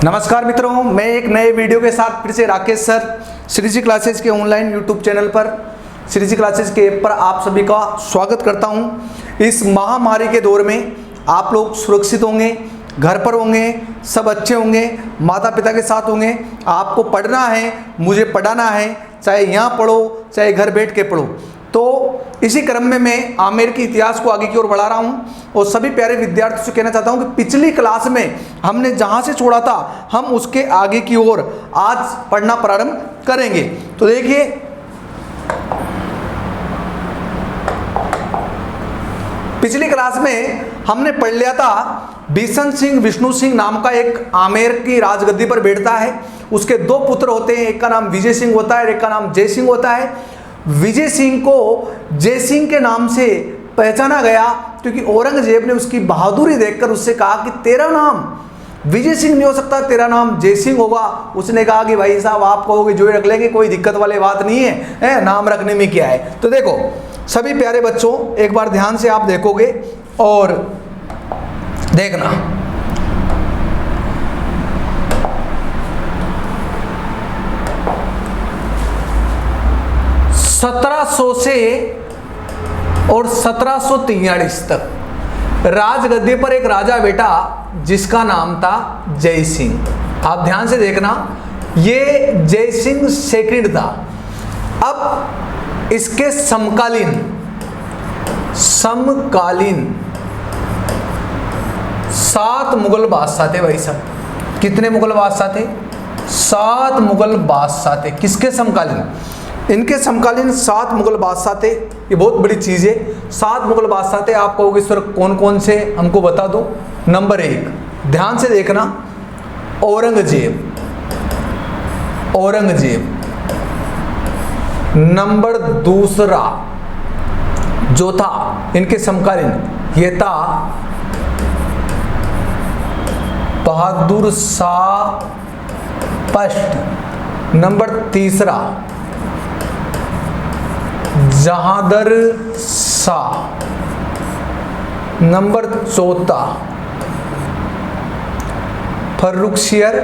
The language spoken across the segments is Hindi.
नमस्कार मित्रों, मैं एक नए वीडियो के साथ फिर से राकेश सर श्री जी क्लासेस के ऑनलाइन यूट्यूब चैनल पर श्री जी क्लासेस के ऐप पर आप सभी का स्वागत करता हूं। इस महामारी के दौर में आप लोग सुरक्षित होंगे, घर पर होंगे, सब अच्छे होंगे, माता पिता के साथ होंगे। आपको पढ़ना है, मुझे पढ़ाना है, चाहे यहाँ पढ़ो चाहे घर बैठ के पढ़ो। तो इसी क्रम में मैं आमेर के इतिहास को आगे की ओर बढ़ा रहा हूं और सभी प्यारे विद्यार्थियों से कहना चाहता हूं कि पिछली क्लास में हमने जहां से छोड़ा था हम उसके आगे की ओर आज पढ़ना प्रारंभ करेंगे। तो देखिए, पिछली क्लास में हमने पढ़ लिया था बिशन सिंह विष्णु सिंह नाम का एक आमेर की राजगद्दी पर बैठता है। उसके दो पुत्र होते हैं, एक का नाम विजय सिंह होता है, एक का नाम जय सिंह होता है। विजय सिंह को जय सिंह के नाम से पहचाना गया क्योंकि औरंगजेब ने उसकी बहादुरी देखकर उससे कहा कि तेरा नाम विजय सिंह नहीं हो सकता, तेरा नाम जय सिंह होगा। उसने कहा कि भाई साहब आप कहोगे जो ही रख लेंगे, कोई दिक्कत वाली बात नहीं है, नाम रखने में क्या है। तो देखो सभी प्यारे बच्चों, एक बार ध्यान से आप देखोगे और देखना, सत्रह से और 1743 तक राजगद्दी पर एक राजा बैठा जिसका नाम था जय सिंह। आप ध्यान से देखना, ये जय सिंह सेकंड था। अब इसके समकालीन 7 मुगल बादशाह थे भाई साहब। कितने मुगल बादशाह थे? 7 मुगल बादशाह थे। किसके समकालीन? इनके समकालीन 7 मुगल बादशाह थे। ये बहुत बड़ी चीज़ है। 7 मुगल बादशाह थे। आप कहोगे सर कौन कौन से, हमको बता दो। नंबर 1 ध्यान से देखना, औरंगजेब। नंबर 2 जो था इनके समकालीन, ये था Bahadur Shah first. Number 3 Jahandar Shah. Number 4 Farrukhsiyar.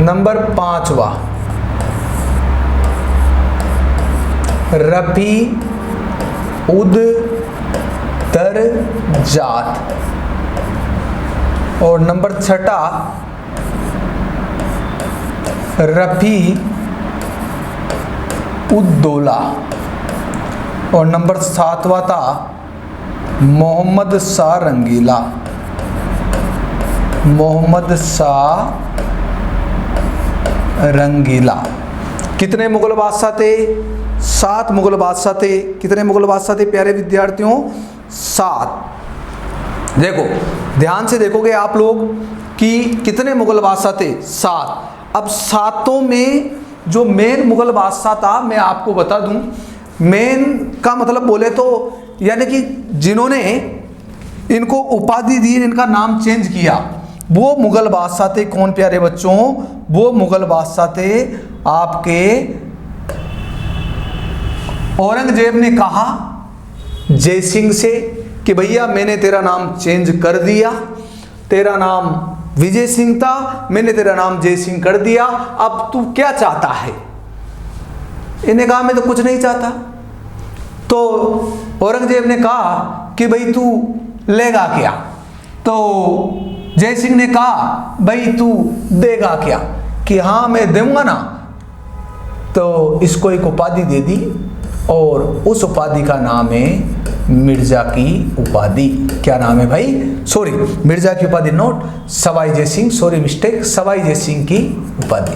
Number 5 Rafi ud Darajat. और नंबर 6 रफी उद्दौला। और नंबर 7 था मोहम्मद शाह रंगीला। कितने मुगल बादशाह थे? 7 मुगल बादशाह थे। कितने मुगल बादशाह थे प्यारे विद्यार्थियों? 7। देखो ध्यान से देखोगे आप लोग कि कितने मुगल बादशाह थे? 7। अब 7 में जो मेन मुगल बादशाह था, मैं आपको बता दूं, मेन का मतलब बोले तो यानी कि जिन्होंने इनको उपाधि दी, इनका नाम चेंज किया, वो मुगल बादशाह थे। कौन प्यारे बच्चों? वो मुगल बादशाह थे आपके औरंगजेब ने कहा जय सिंह से कि भैया मैंने तेरा नाम चेंज कर दिया, तेरा नाम विजय सिंह था, मैंने तेरा नाम जय सिंह कर दिया, अब तू क्या चाहता है? इन्हें कहा मैं तो कुछ नहीं चाहता। तो औरंगजेब ने कहा कि भाई तू लेगा क्या? तो जय सिंह ने कहा भाई तू देगा क्या? कि हाँ मैं दूंगा ना। तो इसको एक उपाधि दे दी और उस उपाधि का नाम है मिर्जा की उपाधि। क्या नाम है भाई? सॉरी, मिर्जा की उपाधि note, Sawai Jai Singh, sorry mistake, Sawai Jai Singh की उपाधि।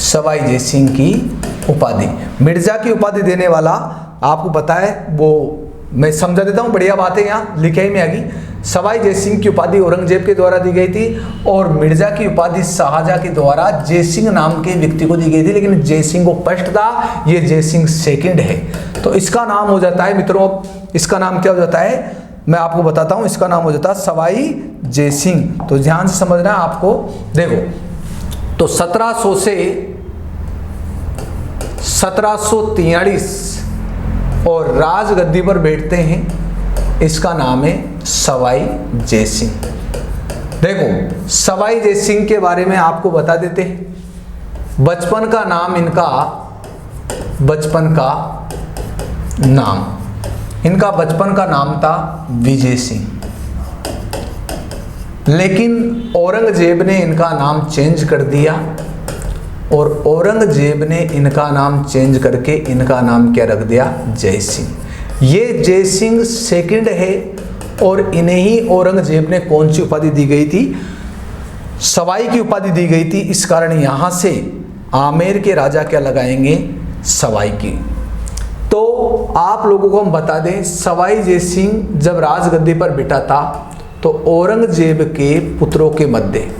सवाई जय सिंह की उपाधि। मिर्जा की उपाधि देने वाला आपको पता है, वो मैं समझा देता हूँ, बढ़िया बात है, यहाँ लिखाई में आ गई। सवाई जय सिंह की उपाधि औरंगजेब के द्वारा दी गई थी और मिर्जा की उपाधि शाहजहां के द्वारा जय सिंह नाम के व्यक्ति को दी गई थी, लेकिन जय सिंह को फर्स्ट था, ये जय सिंह सेकंड है। तो इसका नाम हो जाता है मित्रों, इसका नाम क्या हो जाता है मैं आपको बताता हूँ। इसका नाम हो जाता है सवाई जय सिंह। तो ध्यान से समझना है आपको। देखो तो 1700 से 1743 और राजगद्दी पर बैठते हैं, इसका नाम है सवाई जय सिंह। देखो सवाई जय सिंह के बारे में आपको बता देते हैं। बचपन का नाम इनका, बचपन का नाम था विजय सिंह, लेकिन औरंगजेब ने इनका नाम चेंज कर दिया और औरंगजेब ने इनका नाम चेंज करके इनका नाम क्या रख दिया, जय सिंह। ये जय सिंह सेकंड है और इन्हें ही औरंगजेब ने कौन सी उपाधि दी गई थी, सवाई की उपाधि दी गई थी। इस कारण यहां से आमेर के राजा क्या लगाएंगे, सवाई की। तो आप लोगों को हम बता दें, सवाई जय सिंह जब राजगद्दी पर बैठा था तो औरंगजेब के पुत्रों के मध्य,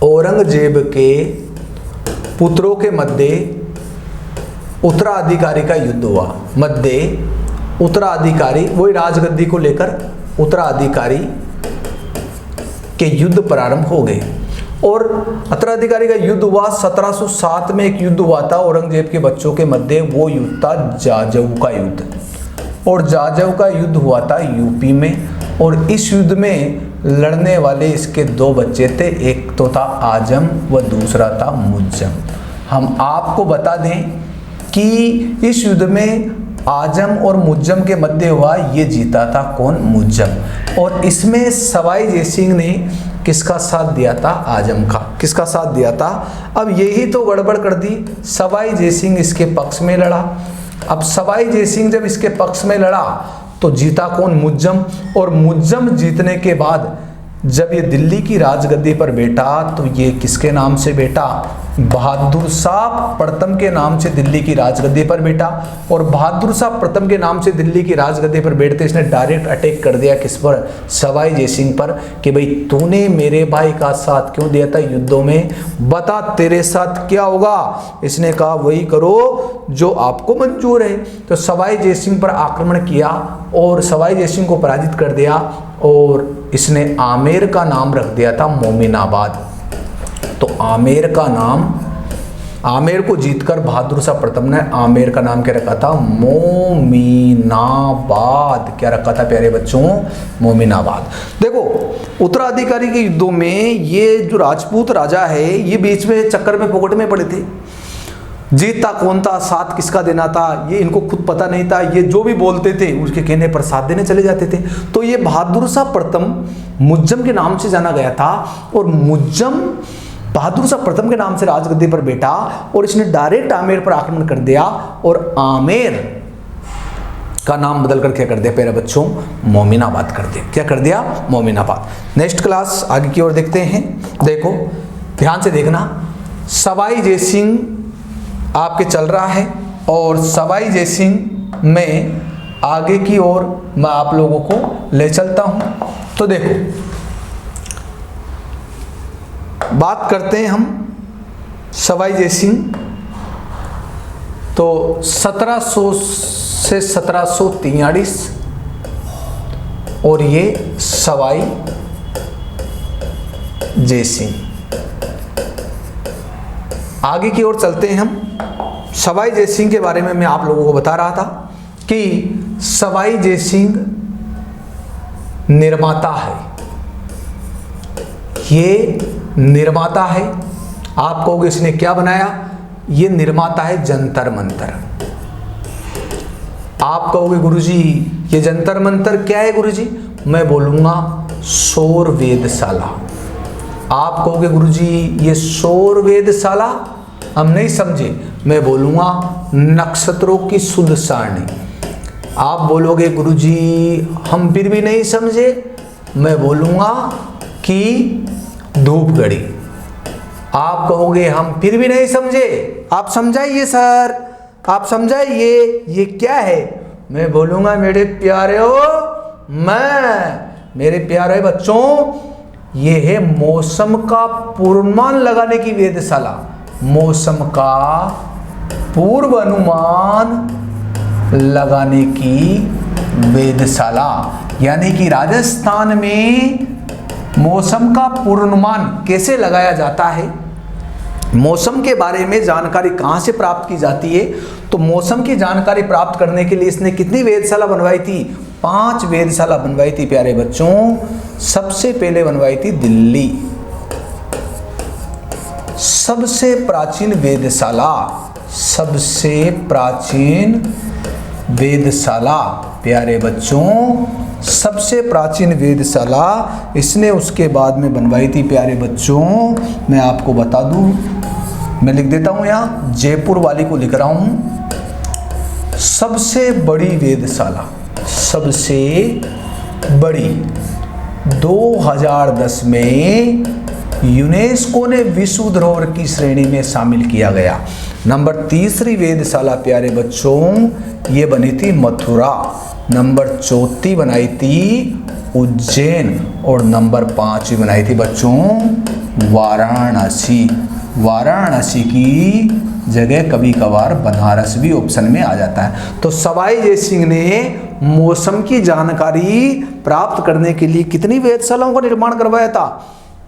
औरंगजेब के पुत्रों के मध्य उत्तराधिकारी का युद्ध हुआ। मध्य उत्तराधिकारी, वही राजगद्दी को लेकर उत्तराधिकारी के युद्ध प्रारंभ हो गए और उत्तराधिकारी का युद्ध हुआ। 1707 में एक युद्ध हुआ था औरंगजेब के बच्चों के मध्य, वो युद्ध था जाजऊ का युद्ध। और जाजऊ का युद्ध हुआ था यूपी में और इस युद्ध में लड़ने वाले इसके दो बच्चे थे, एक तो था आजम व दूसरा था मुज्जम। हम आपको बता दें कि इस युद्ध में आजम और मुज्जम के मध्य हुआ, ये जीता था कौन, मुज्जम। और इसमें सवाई जय सिंह ने किसका साथ दिया था, आजम का। किसका साथ दिया था। अब यही तो गड़बड़ कर दी, सवाई जय सिंह इसके पक्ष में लड़ा। अब सवाई जय सिंह जब इसके पक्ष में लड़ा तो जीता कौन, मुज्जम। और मुज्जम जीतने के बाद जब ये दिल्ली की राजगद्दी पर बैठा तो ये किसके नाम से बैठा, बहादुर शाह प्रथम के नाम से दिल्ली की राजगद्दी पर बैठा। और बहादुर शाह प्रथम के नाम से दिल्ली की राजगद्दी पर बैठते इसने डायरेक्ट अटैक कर दिया किस पर, सवाई जय सिंह पर, कि भाई तूने मेरे भाई का साथ क्यों दिया था युद्धों में, बता तेरे साथ क्या होगा। इसने कहा वही करो जो आपको मंजूर है। तो सवाई जय सिंह पर आक्रमण किया और सवाई जय सिंह को पराजित कर दिया और इसने आमेर का नाम रख दिया था मोमिनाबाद। तो आमेर का नाम, आमेर को जीतकर बहादुर शाह प्रथम ने आमेर का नाम क्या रखा था, मोमिनाबाद। क्या रखा था प्यारे बच्चों, मोमिनाबाद। देखो उत्तराधिकारी के युद्धों में ये जो राजपूत राजा है ये बीच में चक्कर में फोकट में पड़े थे। जीतता कौन था, साथ किसका देना था, ये इनको खुद पता नहीं था। ये जो भी बोलते थे उसके कहने पर साथ देने चले जाते थे। तो ये बहादुर शाह प्रथम मुज्जम के नाम से जाना गया था और मुज्जम बहादुर शाह प्रथम के नाम से राजगद्दी पर बैठा और इसने डायरेक्ट आमेर पर आक्रमण कर दिया और आमेर का नाम बदल कर क्या कर दिया प्यारे बच्चों, मोमिनाबाद कर दिया। क्या कर दिया, मोमिनाबाद। नेक्स्ट क्लास आगे की ओर देखते हैं। देखो ध्यान से देखना, सवाई जय सिंह आपके चल रहा है और सवाई जय सिंह में आगे की ओर मैं आप लोगों को ले चलता हूं। तो देखो बात करते हैं हम सवाई जय सिंह। तो 1700 से 1743 और ये सवाई जय सिंह। आगे की ओर चलते हैं हम। सवाई जय सिंह के बारे में मैं आप लोगों को बता रहा था कि सवाई जय सिंह निर्माता है, ये निर्माता है। आप कहोगे इसने क्या बनाया, ये निर्माता है जंतर मंतर। आप कहोगे गुरुजी ये जंतर मंतर क्या है गुरुजी, मैं बोलूंगा सौर वेदशाला। आप कहोगे गुरुजी ये सौर वेदशाला हम नहीं समझे, मैं बोलूंगा नक्षत्रों की शुद्ध सारणी। आप बोलोगे गुरुजी हम फिर भी नहीं समझे, मैं बोलूंगा कि धूप घड़ी। आप कहोगे हम फिर भी नहीं समझे, आप समझाइए सर, आप समझाइए ये क्या है, मैं बोलूंगा मेरे प्यारे हो, मेरे प्यारे बच्चों ये है मौसम का पूर्वानुमान लगाने की वेधशाला। मौसम का पूर्व अनुमान लगाने की वेधशाला, यानी कि राजस्थान में मौसम का पूर्वानुमान कैसे लगाया जाता है, मौसम के बारे में जानकारी कहाँ से प्राप्त की जाती है? तो मौसम की जानकारी प्राप्त करने के लिए इसने कितनी वेधशाला बनवाई थी? 5 वेधशाला बनवाई थी प्यारे बच्चों। सबसे पहले बनवाई थी दिल्ली, सबसे प्राचीन वेधशाला, सबसे प्राचीन वेधशाला प्यारे बच्चों, सबसे प्राचीन वेधशाला इसने उसके बाद में बनवाई थी प्यारे बच्चों। मैं आपको बता दूं, मैं लिख देता हूं यहाँ, जयपुर वाली को लिख रहा हूं। सबसे बड़ी वेधशाला, सबसे बड़ी 2010 में यूनेस्को ने विश्व धरोहर की श्रेणी में शामिल किया गया। नंबर 3री वेधशाला प्यारे बच्चों ये बनी थी मथुरा, नंबर 4 बनाई थी उज्जैन और नंबर 5 बनाई थी बच्चों वाराणसी। वाराणसी की जगह कभी कभार बनारस भी ऑप्शन में आ जाता है। तो सवाई जय सिंह ने मौसम की जानकारी प्राप्त करने के लिए कितनी वेधशालाओं का निर्माण करवाया था?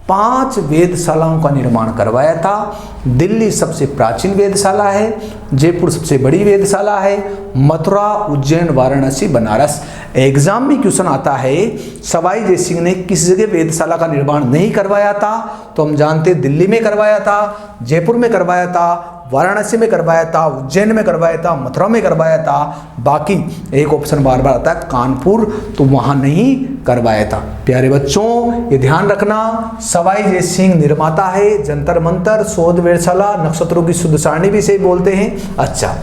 5 वेधशालाओं का निर्माण करवाया था। दिल्ली सबसे प्राचीन वेधशाला है, जयपुर सबसे बड़ी वेधशाला है, मथुरा, उज्जैन, वाराणसी, बनारस। एग्जाम में क्वेश्चन आता है सवाई जय सिंह ने किस जगह वेधशाला का निर्माण नहीं करवाया था? तो हम जानते हैं दिल्ली में करवाया था, जयपुर में करवाया था, वाराणसी में करवाया था, उज्जैन में करवाया था, मथुरा में करवाया था। बाकी एक ऑप्शन बार बार आता है कानपुर, तो वहां नहीं करवाया था। प्यारे बच्चों ये ध्यान रखना, सवाई जय सिंह निर्माता है, जंतर मंतर, शोध वेधशाला, नक्षत्रों की शुद्ध सारणी भी इसे बोलते हैं। अच्छा,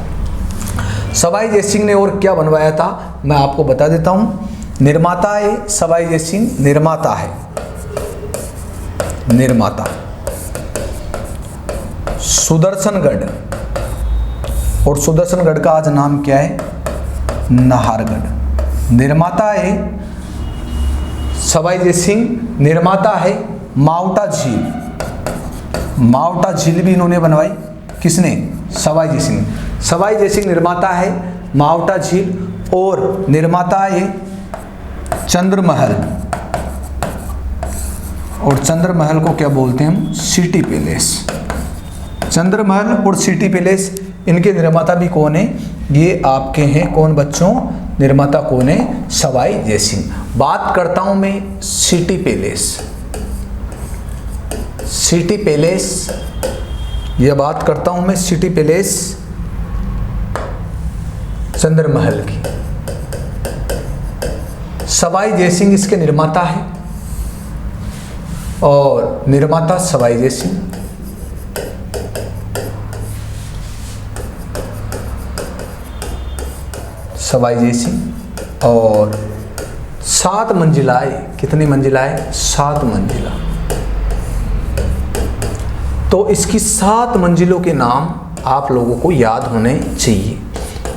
सवाई जय सिंह ने और क्या बनवाया था मैं आपको बता देता हूं। निर्माता है सवाई जय सिंह, निर्माता है, निर्माता सुदर्शनगढ़, और सुदर्शनगढ़ का आज नाम क्या है? नाहरगढ़। निर्माता है सवाई जय सिंह, निर्माता है मावटा झील, मावटा झील भी इन्होंने बनवाई। किसने? सवाई जय सिंह। सवाई जय सिंह निर्माता है मावटा झील, और निर्माता है चंद्रमहल, और चंद्रमहल को क्या बोलते हैं हम? City palace. चंद्रमहल और सिटी पैलेस इनके निर्माता भी कौन है? ये आपके हैं कौन बच्चों? निर्माता कौन है? सवाई जय सिंह। बात करता हूं मैं सिटी पैलेस, सिटी पैलेस, यह बात करता हूं मैं सिटी पैलेस चंद्रमहल की। सवाई जय सिंह इसके निर्माता है, और निर्माता सवाई जय सिंह। सवाई जय सिंह, और 7 मंजिलाएं। कितनी मंजिलाएं? 7 मंजिला। तो इसकी 7 मंजिलों के नाम आप लोगों को याद होने चाहिए,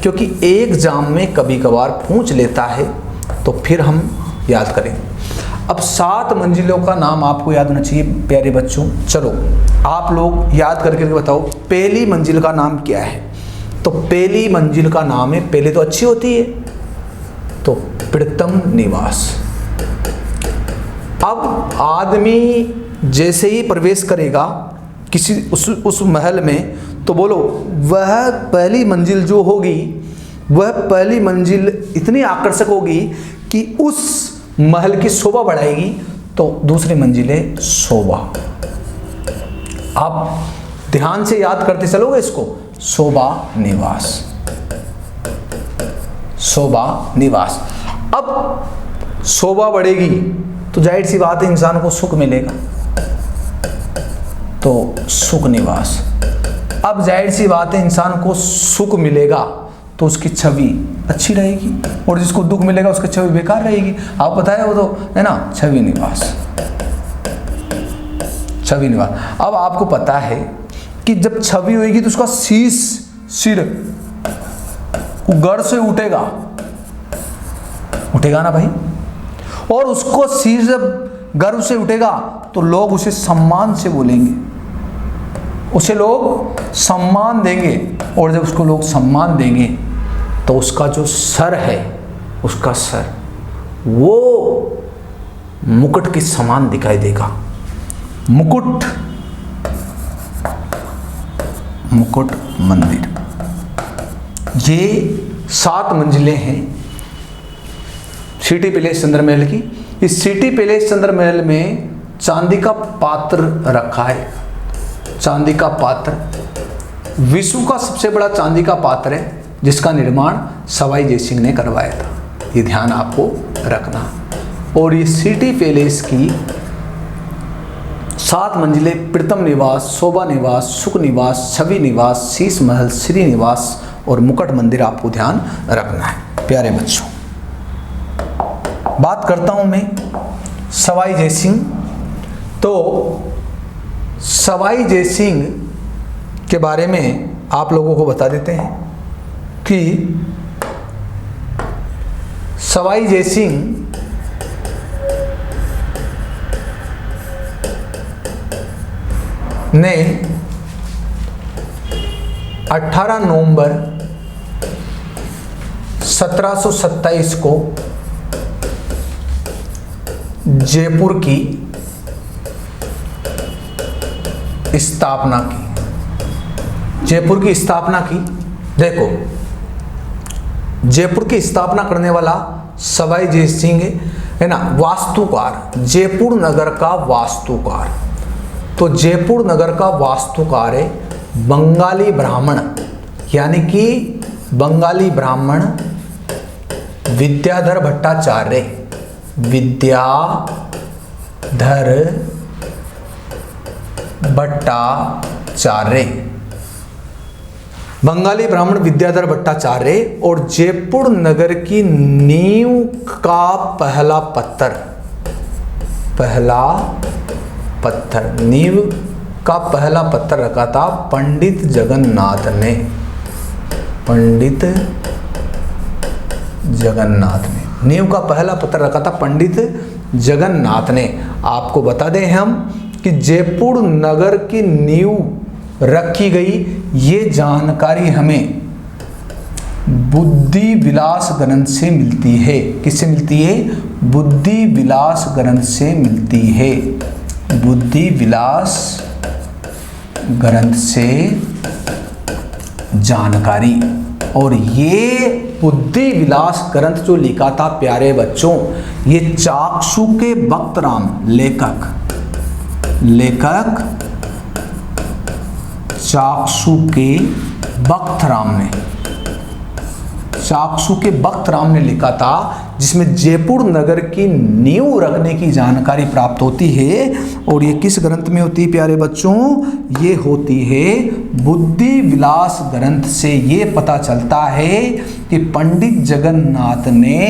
क्योंकि एग्जाम में कभी कभार पूछ लेता है, तो फिर हम याद करें। अब 7 मंजिलों का नाम आपको याद होना चाहिए प्यारे बच्चों। चलो आप लोग याद करके बताओ पहली मंजिल का नाम क्या है? तो पहली मंजिल का नाम है, पहले तो अच्छी होती है, तो प्रीतम निवास। अब आदमी जैसे ही प्रवेश करेगा किसी उस महल में, तो बोलो वह पहली मंजिल जो होगी, वह पहली मंजिल इतनी आकर्षक होगी कि उस महल की शोभा बढ़ाएगी। तो दूसरी मंजिल है शोभा। आप ध्यान से याद करते चलोगे इसको, शोभा निवास, शोभा निवास। अब शोभा बढ़ेगी तो जाहिर सी बात है इंसान को सुख मिलेगा, तो सुख निवास। अब जाहिर सी बात है इंसान को सुख मिलेगा तो उसकी छवि अच्छी रहेगी, और जिसको दुख मिलेगा उसकी छवि बेकार रहेगी। आप बताए वो तो है ना, छवि निवास, छवि निवास। अब आपको पता है कि जब छवि होगी तो उसका सिर गर्व से उठेगा, उठेगा ना भाई, और उसको सिर जब गर्व से उठेगा तो लोग उसे सम्मान से बोलेंगे, उसे लोग सम्मान देंगे, और जब उसको लोग सम्मान देंगे तो उसका जो सर है, उसका सर वो मुकुट के समान दिखाई देगा। मुकुट मुकुट मंदिर। ये 7 मंजिलें हैं सिटी पैलेस चंद्रमहल की। इस सिटी पैलेस चंद्रमहल में चांदी का पात्र रखा है। चांदी का पात्र विश्व का सबसे बड़ा चांदी का पात्र है, जिसका निर्माण सवाई जयसिंह ने करवाया था। ये ध्यान आपको रखना। और ये सिटी पैलेस की 7 मंजिलें प्रीतम निवास, शोभा निवास, सुख निवास, छवि निवास, शीश महल, श्री निवास और मुकुट मंदिर आपको ध्यान रखना है। प्यारे बच्चों, बात करता हूं मैं सवाई जयसिंह। तो सवाई जयसिंह के बारे में आप लोगों को बता देते हैं कि सवाई जयसिंह ने 18 नवंबर 1727 को जयपुर की स्थापना की। जयपुर की स्थापना की। देखो, जयपुर की स्थापना करने वाला सवाई जयसिंह है ना, वास्तुकार, जयपुर नगर का वास्तुकार। तो जयपुर नगर का वास्तुकार है बंगाली ब्राह्मण, यानी कि बंगाली ब्राह्मण विद्याधर भट्टाचार्य। विद्याधर भट्टाचार्य, बंगाली ब्राह्मण विद्याधर भट्टाचार्य। और जयपुर नगर की नींव का पहला पत्थर, नींव का पहला पत्थर रखा था पंडित जगन्नाथ ने। पंडित जगन्नाथ ने नींव का पहला पत्थर रखा था पंडित जगन्नाथ ने। आपको बता दें हम कि जयपुर नगर की नींव रखी गई, ये जानकारी हमें बुद्धि विलास ग्रंथ से मिलती है। किससे मिलती है? बुद्धि विलास ग्रंथ से मिलती है। बुद्धि विलास ग्रंथ से जानकारी। और ये बुद्धि विलास ग्रंथ जो लिखा था प्यारे बच्चों, ये चाक्षु के बख्तराम लेखक चाक्षु के बख्तराम ने लिखा था, जिसमें जयपुर नगर की नींव रखने की जानकारी प्राप्त होती है। और ये किस ग्रंथ में होती है प्यारे बच्चों? ये होती है बुद्धि विलास ग्रंथ से। ये पता चलता है कि पंडित जगन्नाथ ने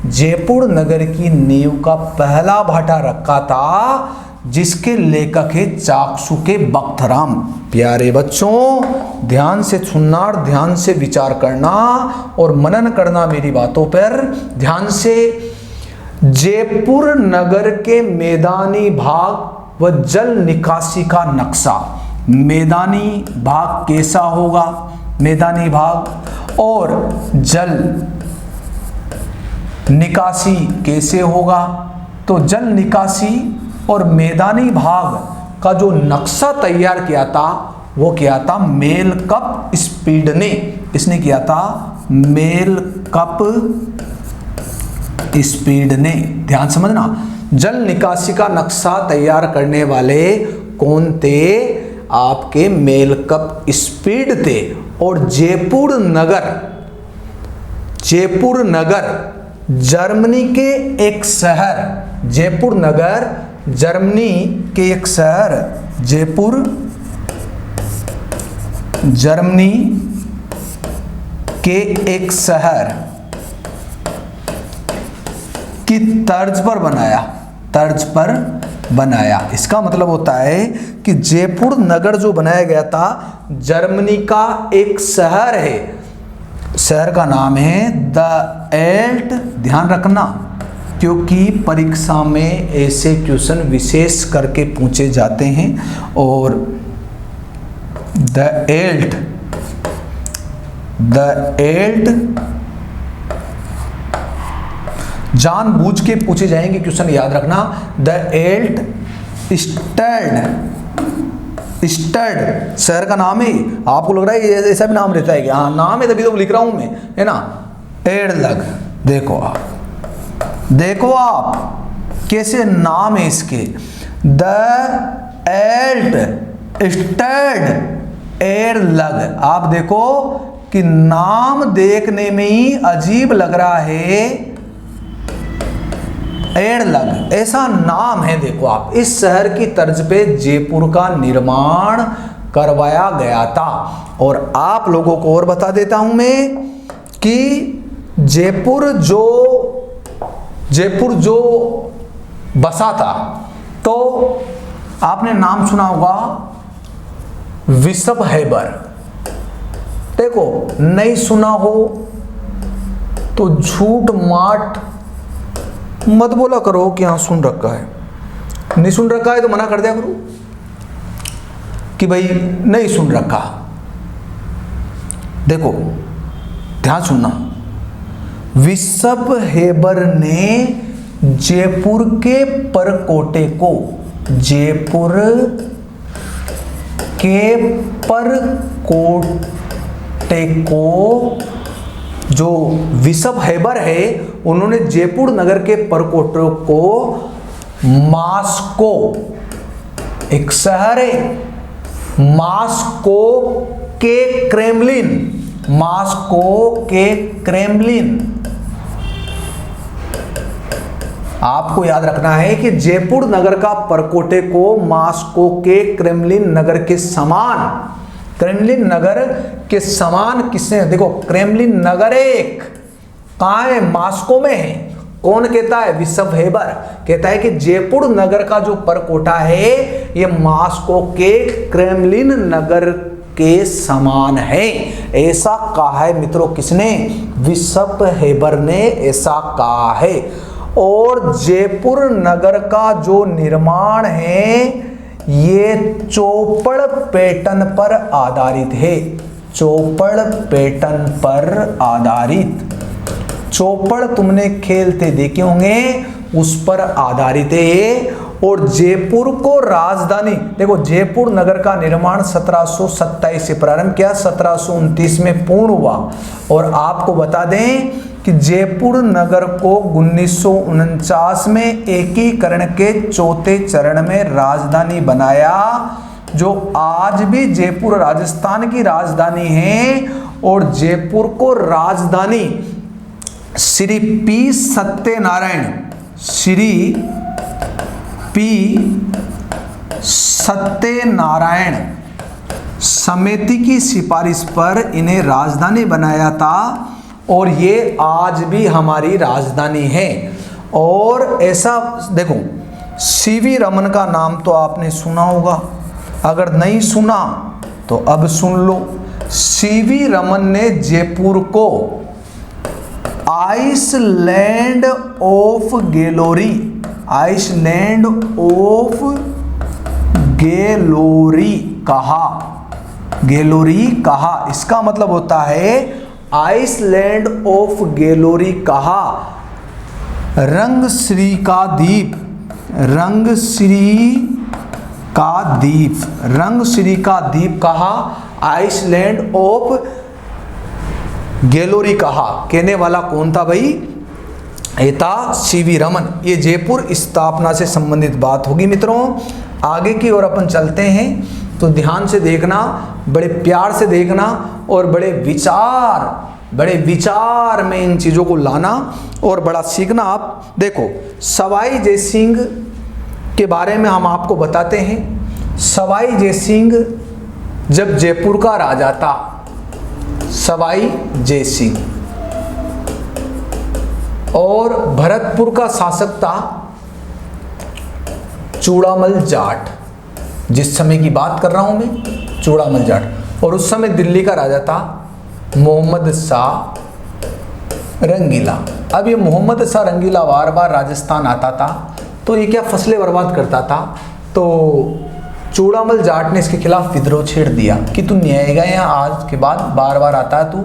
जयपुर नगर की नींव का पहला भाटा रखा था, जिसके लेखक है चाक्षु के बख्तराम। प्यारे बच्चों, ध्यान से सुनना और ध्यान से विचार करना और मनन करना मेरी बातों पर ध्यान से। जयपुर नगर के मैदानी भाग व जल निकासी का नक्शा। मैदानी भाग कैसा होगा? मैदानी भाग और जल निकासी कैसे होगा? तो जल निकासी और मैदानी भाग का जो नक्शा तैयार किया था वो किया था मेल कप स्पीड ने। किसने किया था? मेल कप स्पीड ने। ध्यान समझना, जल निकासी का नक्शा तैयार करने वाले कौन थे? आपके मेल कप स्पीड थे। और जयपुर नगर जर्मनी के एक शहर, जयपुर नगर जर्मनी के एक शहर, जयपुर जर्मनी के एक शहर की तर्ज पर बनाया। इसका मतलब होता है कि जयपुर नगर जो बनाया गया था जर्मनी का एक शहर है। शहर का नाम है द एल्ट। ध्यान रखना, क्योंकि परीक्षा में ऐसे क्वेश्चन विशेष करके पूछे जाते हैं। और द एल्ट जानबूझ के पूछे जाएंगे क्वेश्चन, याद रखना। द एल्ट स्टड शहर का नाम है। आपको लग रहा है ये ऐसा भी नाम रहता है कि हाँ नाम है तभी तो लिख रहा हूं मैं, है ना। एड़लग, देखो आप कैसे नाम है इसके। द एल्ट स्टड एड़लग। आप देखो कि नाम देखने में ही अजीब लग रहा है, एड़लग ऐसा नाम है। देखो आप, इस शहर की तर्ज पे जयपुर का निर्माण करवाया गया था। और आप लोगों को और बता देता हूं मैं कि जयपुर जो बसा था, तो आपने नाम सुना होगा विशंभैबर। देखो नहीं सुना हो तो झूठ माट मत बोला करो कि हाँ सुन रखा है, नहीं सुन रखा है तो मना कर दिया करो कि भाई नहीं सुन रखा। देखो ध्यान सुनना, विशंभैबर ने जयपुर के परकोटे को, जयपुर के परकोटे को जो विशंभैबर है, उन्होंने जयपुर नगर के परकोटे को मास्को, एक शहर है, मास्को के क्रेमलिन, मास्को के क्रेमलिन। आपको याद रखना है कि जयपुर नगर का परकोटे को मास्को के क्रेमलिन नगर के समान, क्रेमलिन नगर के समान किसने, देखो क्रेमलिन नगर एक कहां है, मास्को में है। कौन कहता है, विशंभैबर कहता है कि जयपुर नगर का जो परकोटा है ये मास्को के क्रेमलिन नगर के समान है। ऐसा कहा है मित्रों, किसने, विशंभैबर ने ऐसा कहा है। और जयपुर नगर का जो निर्माण है ये चौपड़ पैटर्न पर आधारित है, चौपड़ पैटर्न पर आधारित। चौपड़ तुमने खेलते देखे होंगे, उस पर आधारित है। और जयपुर को राजधानी, देखो जयपुर नगर का निर्माण 1727 से प्रारंभ किया, 1729 में पूर्ण हुआ। और आपको बता दें कि जयपुर नगर को 1949 में एकीकरण के चौथे चरण में राजधानी बनाया, जो आज भी जयपुर राजस्थान की राजधानी है। और जयपुर को राजधानी श्री पी सत्यनारायण, श्री पी सत्यनारायण समिति की सिफारिश पर इन्हें राजधानी बनाया था। और ये आज भी हमारी राजधानी है। और ऐसा देखो, सीवी रमन का नाम तो आपने सुना होगा, अगर नहीं सुना तो अब सुन लो। सीवी रमन ने जयपुर को आइसलैंड ऑफ गैलोरी, आइसलैंड ऑफ गैलोरी कहा, गैलोरी कहा। इसका मतलब होता है आइसलैंड ऑफ गैलोरी कहा। रंगश्री का द्वीप, रंगश्री का द्वीप, रंगश्री का द्वीप कहा, आइसलैंड ऑफ गैलोरी कहा। कहने वाला कौन था भाई, ये था सीवी रमन। ये जयपुर स्थापना से संबंधित बात होगी मित्रों। आगे की ओर अपन चलते हैं, तो ध्यान से देखना, बड़े प्यार से देखना और बड़े विचार में इन चीज़ों को लाना और बड़ा सीखना। आप देखो, सवाई जयसिंह के बारे में हम आपको बताते हैं। सवाई जयसिंह जब जयपुर का राजा था, सवाई जयसिंह, और भरतपुर का शासक था चूड़ामल जाट, जिस समय की बात कर रहा हूं मैं, चूड़ामल जाट। और उस समय दिल्ली का राजा था मोहम्मद शाह रंगीला। अब ये मोहम्मद शाह रंगीला बार बार राजस्थान आता था, तो ये क्या फसलें बर्बाद करता था। तो चूड़ामल जाट ने इसके खिलाफ विद्रोह छेड़ दिया कि तू नहीं आएगा यहाँ आज के बाद, बार बार आता है तू,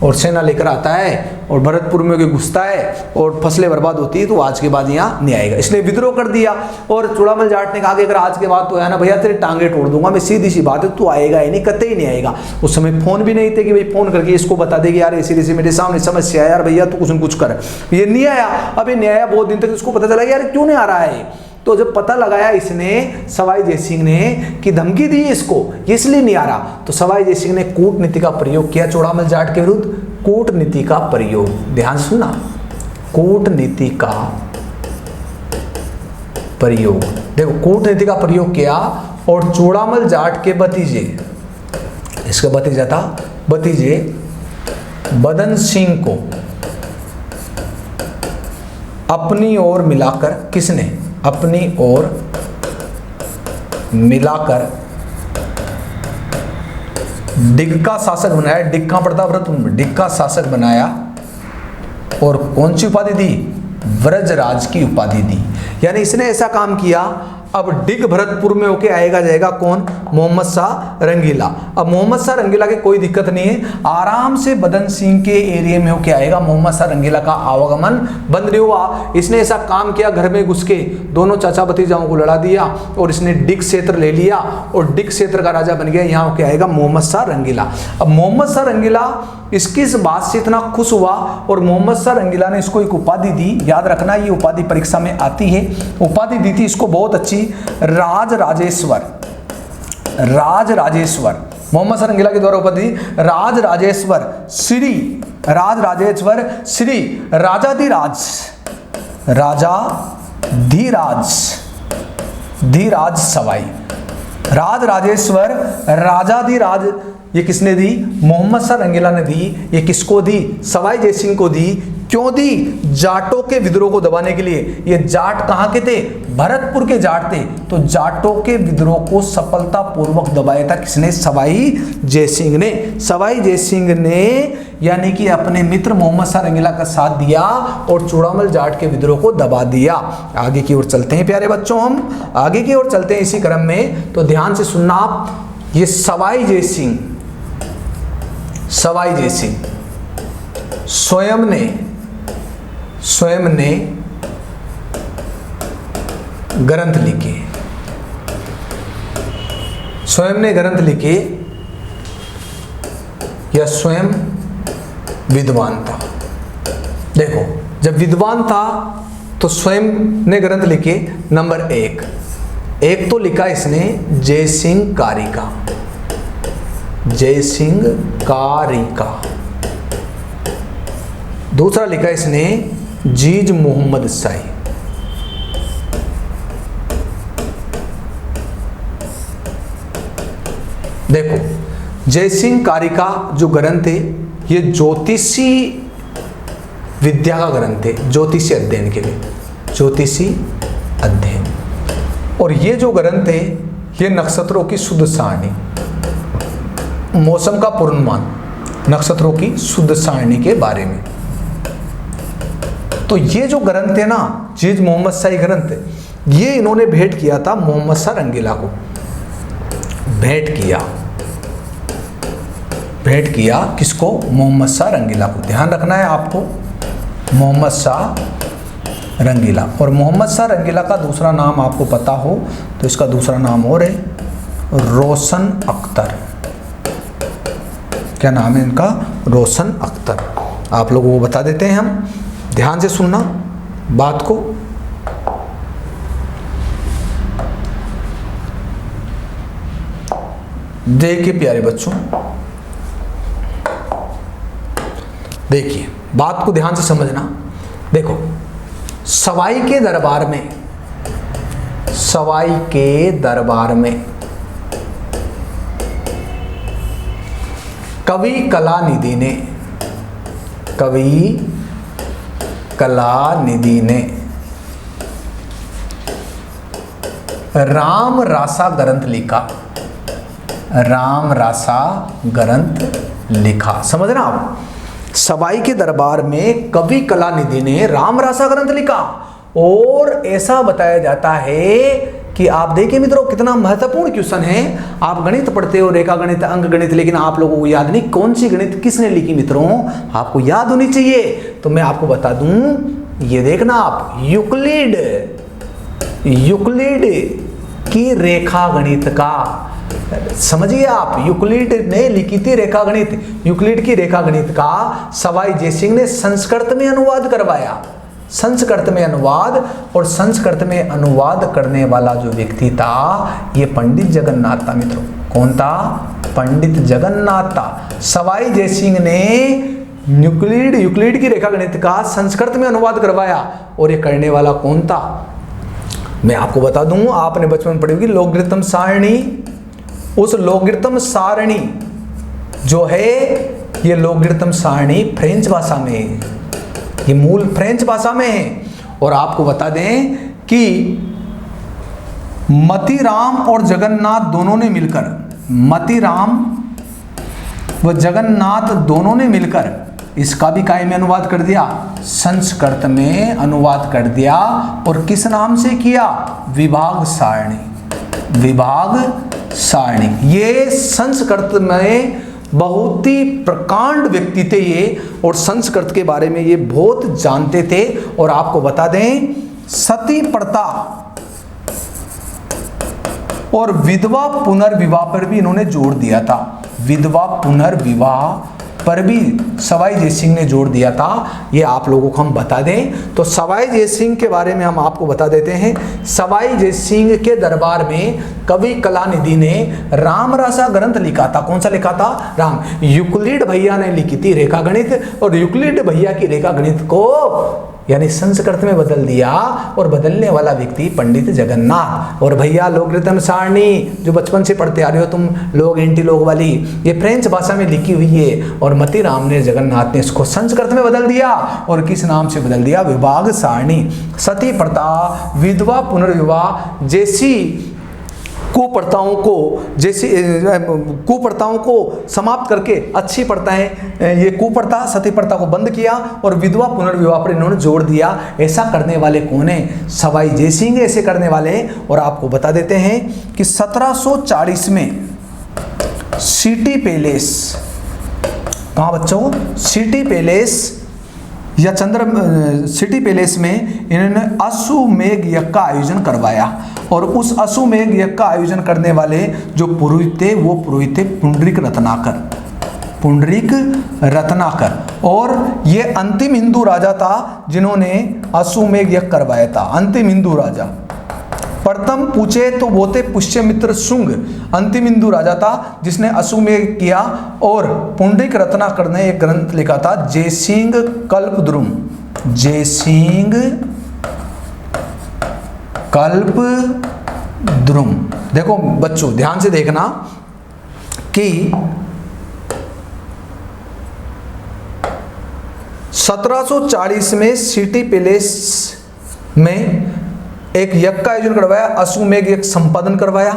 और सेना लेकर आता है और भरतपुर में घुसता है और फसलें बर्बाद होती है, तो आज के बाद यहाँ नहीं आएगा। इसने विद्रोह कर दिया और चूड़ामल जाट ने कहा कि अगर आज के बाद तो है ना भैया तेरे टांगे तोड़ दूंगा मैं, सीधी सी बात है, तू आएगा ही नहीं, कतई नहीं आएगा। उस समय फोन भी नहीं थे कि भाई फोन करके इसको बता दे कि यार ऐसी ऐसी मेरे सामने समस्या है यार भैया तू कुछ न कुछ कर। ये नहीं आया, अभी नहीं आया, बहुत दिन तक इसको पता चला यार क्यों नहीं आ रहा है। तो जब पता लगाया इसने सवाई जयसिंह ने कि धमकी दी इसको, ये इसलिए नहीं आ रहा, तो सवाई जयसिंह ने कूटनीति का प्रयोग किया चूड़ामल जाट के विरुद्ध। कूटनीति का प्रयोग, ध्यान से सुनना, कूटनीति का प्रयोग। देखो कूटनीति का प्रयोग किया और चूड़ामल जाट के भतीजे, इसका भतीजा था, भतीजे बदन सिंह को अपनी ओर मिलाकर, किसने? अपनी ओर मिलाकर डिग का शासक बनाया। डिग कहां पड़ता भरतपुर में? डिग का शासक बनाया और कौन सी उपाधि दी? व्रजराज की उपाधि दी। यानी इसने ऐसा काम किया, अब डिग भरतपुर में होके आएगा जाएगा कौन? मोहम्मद शाह रंगीला। अब मोहम्मद शाह रंगीला की कोई दिक्कत नहीं है, आराम से बदन सिंह के एरिया में होके आएगा। मोहम्मद शाह रंगीला का आवागमन बंद नहीं हुआ। इसने ऐसा काम किया, घर में घुस के दोनों चाचा भतीजाओं को लड़ा दिया और इसने डिग क्षेत्र ले लिया और डिग क्षेत्र का राजा बन गया। यहाँ होके आएगा मोहम्मद शाह रंगीला। अब मोहम्मद शाह रंगीला इसकी इस बात से इतना खुश हुआ और मोहम्मद शाह रंगीला ने इसको एक उपाधि दी। याद रखना ये उपाधि परीक्षा में आती है। उपाधि दी थी इसको बहुत अच्छी, राज राजेश्वर। राज राजेश्वर, मोहम्मद शाह रंगीला के द्वारा उपाधि राज राजेश्वर श्री, राज राजेश्वर श्री राजाधिराज, राजाधिराज, धीराज सवाई। राज राजेश्वर राजाधिराज, ये किसने दी? मोहम्मद शाह रंगीला ने दी। ये किसको दी? सवाई जयसिंह को दी। क्यों दी? जाटों के विद्रोह को दबाने के लिए। ये जाट कहाँ के थे? भरतपुर के जाट थे। तो जाटों के विद्रोह को सफलतापूर्वक दबाया था किसने? सवाई जयसिंह ने। सवाई जयसिंह ने यानी कि अपने मित्र मोहम्मद शाह रंगीला का साथ दिया और चूड़ामल जाट के विद्रोह को दबा दिया। आगे की ओर चलते हैं प्यारे बच्चों, हम आगे की ओर चलते हैं इसी क्रम में। तो ध्यान से सुनना आप, ये सवाई जयसिंह, सवाई जयसिंह स्वयं ने ग्रंथ लिखे, स्वयं ने ग्रंथ लिखे या स्वयं विद्वान था। देखो जब विद्वान था तो स्वयं ने ग्रंथ लिखे। नंबर एक तो लिखा इसने जयसिंह कारिका, जयसिंह कारिका। दूसरा लिखा इसने जीज मोहम्मद शाही। देखो जयसिंह कारिका जो ग्रंथ है ये ज्योतिषी विद्या का ग्रंथ है, ज्योतिषी अध्ययन के लिए, ज्योतिषी अध्ययन। और ये जो ग्रंथ है ये नक्षत्रों की शुद्ध सारणी, मौसम का पूर्वानुमान, नक्षत्रों की शुद्ध सारणी के बारे में। तो ये जो ग्रंथ है ना, जीज मोहम्मद शाही ग्रंथ, ये इन्होंने भेंट किया था मोहम्मद शाह रंगीला को। भेंट किया किसको? मोहम्मद शाह रंगीला को। ध्यान रखना है आपको, मोहम्मद शाह रंगीला। और मोहम्मद शाह रंगीला का दूसरा नाम आपको पता हो तो इसका दूसरा नाम और है रोशन अख्तर। क्या नाम है इनका? रोशन अख्तर। आप लोगों को बता देते हैं हम, ध्यान से सुनना बात को। देखिए प्यारे बच्चों, देखिए बात को ध्यान से समझना। देखो सवाई के दरबार में, सवाई के दरबार में कवि कलानिधि ने, कवि कलानिधि ने राम रासा ग्रंथ लिखा, राम रासा ग्रंथ लिखा। समझना आप, सवाई के दरबार में कवि कलानिधि ने राम रासा ग्रंथ लिखा। और ऐसा बताया जाता है कि आप देखिए मित्रों कितना महत्वपूर्ण क्वेश्चन है। आप गणित पढ़ते हो, रेखा गणित, अंक गणित, लेकिन आप लोगों को याद नहीं कौन सी गणित किसने लिखी मित्रों, आपको याद होनी चाहिए। तो मैं आपको बता दूं, ये देखना आप, यूक्लिड की रेखा गणित का, समझिए आप, यूक्लिड ने लिखी थी रेखा गणित, यूक्लिड की रेखा गणित का सवाई जयसिंह ने संस्कृत में अनुवाद करवाया, संस्कृत में अनुवाद। और संस्कृत में अनुवाद करने वाला जो व्यक्ति था ये पंडित जगन्नाथ था मित्रों। कौन था? पंडित जगन्नाथ था। सवाई जयसिंह ने यूक्लिड की रेखा गणित का संस्कृत में अनुवाद करवाया, और ये करने वाला कौन था? मैं आपको बता दूं, आपने बचपन में पढ़ी होगी लॉगरिथम सारणी। उस लॉगरिथम सारणी जो है, ये लॉगरिथम सारणी फ्रेंच भाषा में है, ये मूल फ्रेंच भाषा में है। और आपको बता दें कि मतीराम और जगन्नाथ दोनों ने मिलकर, मतीराम व जगन्नाथ दोनों ने मिलकर इसका भी काय में अनुवाद कर दिया, संस्कृत में अनुवाद कर दिया। और किस नाम से किया? विभाग सारणी, विभाग सारणी। ये संस्कृत में बहुत ही प्रकांड व्यक्ति थे ये, और संस्कृत के बारे में ये बहुत जानते थे। और आपको बता दें, सती प्रथा और विधवा पुनर्विवाह पर भी इन्होंने जोर दिया था। विधवा पुनर्विवाह पर भी सवाई जयसिंह ने जोर दिया था। ये आप लोगों को हम बता दें। तो सवाई जयसिंह के बारे में हम आपको बता देते हैं। सवाई जयसिंह के दरबार में कवि कलानिधि ने रामरासा ग्रंथ लिखा था। कौन सा लिखा था? राम। यूक्लिड भैया ने लिखी थी रेखा गणित, और यूक्लिड भैया की रेखा गणित को यानी संस्कृत में बदल दिया, और बदलने वाला व्यक्ति पंडित जगन्नाथ। और भैया लॉगरिथम सारणी जो बचपन से पढ़ते आ रहे हो तुम लोग, एंटी लोग वाली, ये फ्रेंच भाषा में लिखी हुई है, और मतीराम ने, जगन्नाथ ने इसको संस्कृत में बदल दिया। और किस नाम से बदल दिया? विभाग सारणी। सती प्रथा, विधवा पुनर्विवाह जैसी कुप्रथाओं को समाप्त करके अच्छी प्रथाएं, ये कुप्रथा सती प्रथा को बंद किया, और विधवा पुनर्विवाह पर इन्होंने जोर दिया। ऐसा करने वाले कौन है? सवाई जयसिंह ऐसे करने वाले। और आपको बता देते हैं कि 1740 में सिटी पैलेस, कहाँ बच्चों? सिटी पैलेस या सिटी पैलेस में इन्होंने अश्वमेध यज्ञ का आयोजन करवाया। और उस अश्वमेध यज्ञ का आयोजन करने वाले जो पुरोहित थे, वो पुरोहित थे पुंडरीक रत्नाकर, पुंडरीक रत्नाकर। और ये अंतिम हिंदू राजा था जिन्होंने अश्वमेध यज्ञ करवाया था, अंतिम हिंदू राजा। प्रथम पूछे तो वो थे पुष्यमित्र शुंग, अंतिम हिंदू राजा था जिसने अश्वमेध किया। और पुंडरीक रत्नाकर ने एक ग्रंथ लिखा था, जयसिंह कल्पद्रुम, जयसिंह कल्पद्रुम। देखो बच्चों ध्यान से देखना कि 1740 में सिटी पैलेस में एक यज्ञ का आयोजन करवाया, अश्वमेध यज्ञ संपादन करवाया।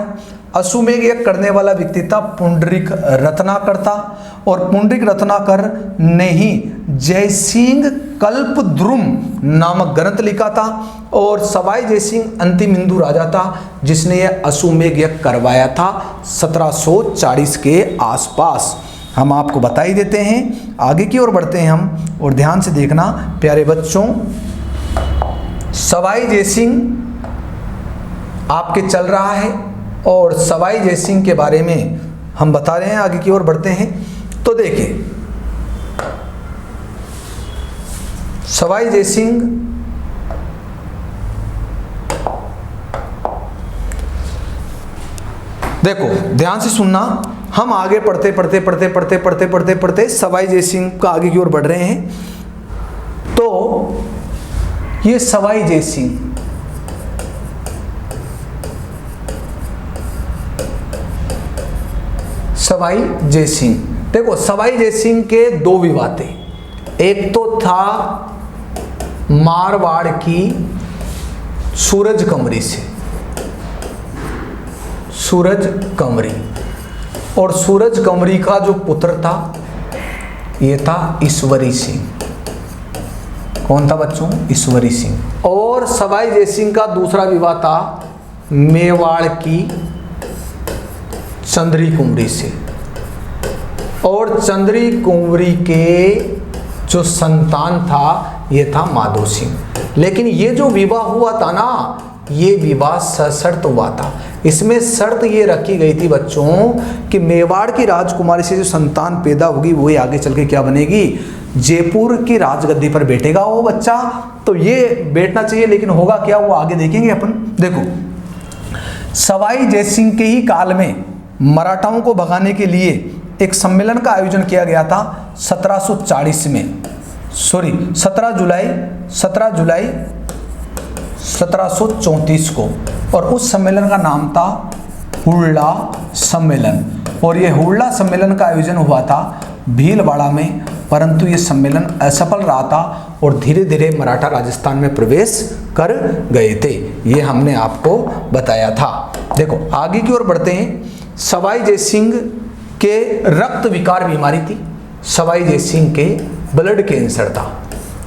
अश्वमेध यज्ञ करने वाला व्यक्ति था पुंडरीक रत्नाकर था, और पुंडरीक रत्नाकर ने ही जयसिंह कल्पद्रुम नामक ग्रंथ लिखा था। और सवाई जयसिंह अंतिम हिंदू राजा था जिसने यह अश्वमेध यज्ञ करवाया था 1740 के आसपास। हम आपको बता ही देते हैं, आगे की ओर बढ़ते हैं हम, और ध्यान से देखना प्यारे बच्चों। सवाई जयसिंह आपके चल रहा है, और सवाई जयसिंह के बारे में हम बता रहे हैं, आगे की ओर बढ़ते हैं। तो देखिए सवाई जयसिंह देखो ध्यान से सुनना, हम आगे पढ़ते सवाई जयसिंह का आगे की ओर बढ़ रहे हैं। तो ये सवाई जयसिंह, सवाई जयसिंह, देखो सवाई जयसिंह के दो विवाह थे। एक तो था मारवाड़ की सूरज कंवरी से, सूरज कंवरी, और सूरज कंवरी का जो पुत्र था ये था ईश्वरी सिंह। कौन था बच्चों? ईश्वरी सिंह। और सवाई जयसिंह का दूसरा विवाह था मेवाड़ की चंद्री कुंवरी से, और चंद्री कुंवरी के जो संतान था ये था माधो सिंह। लेकिन ये जो विवाह हुआ था ना, ये विवाह सशर्त हुआ था। इसमें शर्त ये रखी गई थी बच्चों कि मेवाड़ की राजकुमारी से जो संतान पैदा होगी वही आगे चल के क्या बनेगी, जयपुर की राजगद्दी पर बैठेगा वो बच्चा। तो ये बैठना चाहिए, लेकिन होगा क्या वो आगे देखेंगे अपन। देखो, सवाई जयसिंह के ही काल में मराठाओं को भगाने के लिए एक सम्मेलन का आयोजन किया गया था 1740 में, सॉरी 17 जुलाई 1734 को, और उस सम्मेलन का नाम था हुड़ला सम्मेलन। और ये हुड़ला सम्मेलन का आयोजन हुआ था भीलवाड़ा में, परंतु ये सम्मेलन असफल रहा था और धीरे धीरे मराठा राजस्थान में प्रवेश कर गए थे। ये हमने आपको बताया था। देखो आगे की ओर बढ़ते हैं। सवाई जयसिंह के रक्त विकार बीमारी थी, सवाई जयसिंह के ब्लड कैंसर था।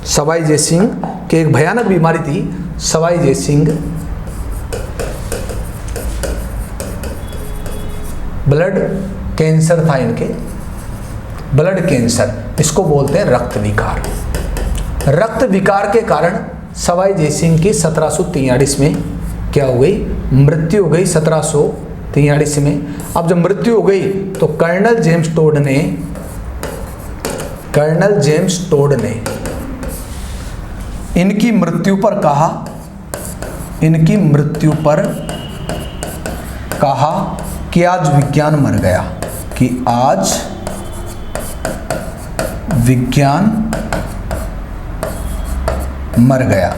सवाई जयसिंह के एक भयानक बीमारी थी, सवाई जयसिंह ब्लड कैंसर था इनके, ब्लड कैंसर, इसको बोलते हैं रक्त विकार। रक्त विकार के कारण सवाई जयसिंह की 1743 में क्या हो गई, मृत्यु हो गई 1743 में। अब जब मृत्यु हो गई तो कर्नल जेम्स टोड ने इनकी मृत्यु पर कहा कि आज विज्ञान मर गया, कि आज विज्ञान मर गया,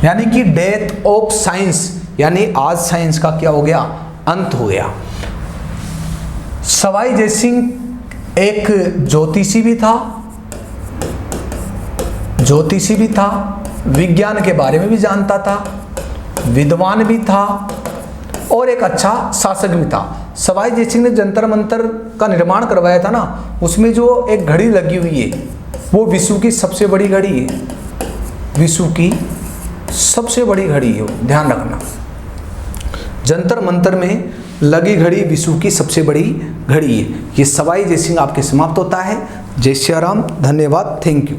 यानी कि डेथ ऑफ साइंस, यानी आज साइंस का क्या हो गया, अंत हो गया। सवाई जयसिंह एक ज्योतिषी भी था, विज्ञान के बारे में भी जानता था, विद्वान भी था और एक अच्छा शासक भी था। सवाई जयसिंह ने जंतर मंतर का निर्माण करवाया था ना, उसमें जो एक घड़ी लगी हुई है वो विश्व की सबसे बड़ी घड़ी है, विश्व की सबसे बड़ी घड़ी है, ध्यान रखना। जंतर मंतर में लगी घड़ी विश्व की सबसे बड़ी घड़ी है। ये सवाई जयसिंह आपके समाप्त होता है। जय श्री राम, धन्यवाद, थैंक यू।